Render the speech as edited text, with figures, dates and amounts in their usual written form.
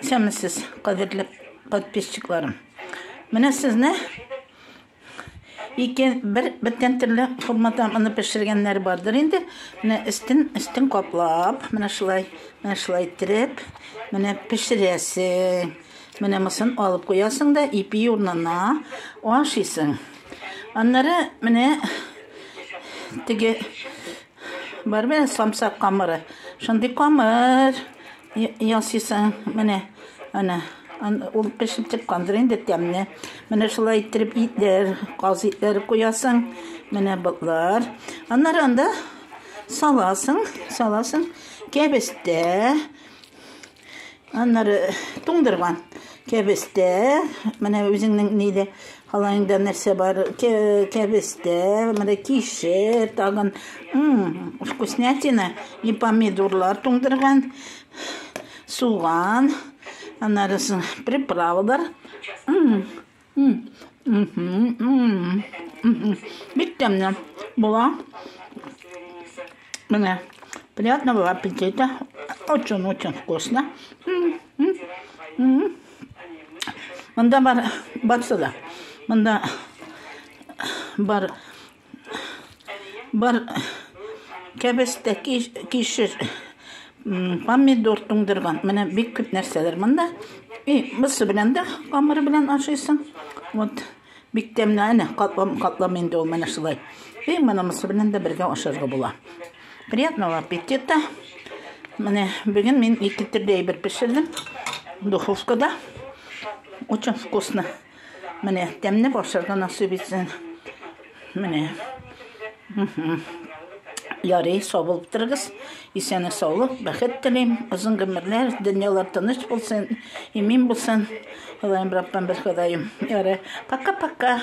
Şemsiz kadirli подписчикларым. Менә сезне bir тентерле форматамны пешергәннәр бардыр инде. Менә истен каплап, менә шулай иттереп, менә пешерәсең. Менә мосын алып куясың да ипи урынына ашыйсың. Аннары менә теге бар бит самсак камыры. Шундый камыр ясыйсың. Менә ана ул пешеп чыккандыр инде тәмне. Менә шулай иттереп итләр, каз итләре куясың. Менә бутлар. Аннары анда саласың кәбестә. Аннары туңдырган кәбестә. Менә үзеңнең нидә халайыңда нәрсә бар? Кәбестә, менә кишер, тагын вкуснятина и помидорлар туңдырган, суган. Аннарысын приправалар. Бик тәмле була. Менә приятного аппетита. Очень вкусно. Монда барса да. Монда бар кәбестә, кишер, помидор туңдырган. Менә бик күп нәрсәләр монда. Бусы белән дә, камыры белән ашыйсың. Вот бик тәмле, әнә катлам инде ул менә шулай. Менә бусы белән дә бергә ашарга була. Приятного аппетита. Менә бүген мин 2 төрдә әйбер пешердем. Духовкада. Очень вкусно. Менә тәмле ашарга насыйп итсен. Менә. Ярый, сау булып торыгыз. Исәнлек, саулык, бәхет телим. Озын гомерләр, дөньялар тыныч булсын, имин булсын. Ходаем Раббам бер Ходаем. Ярый, пока-пока.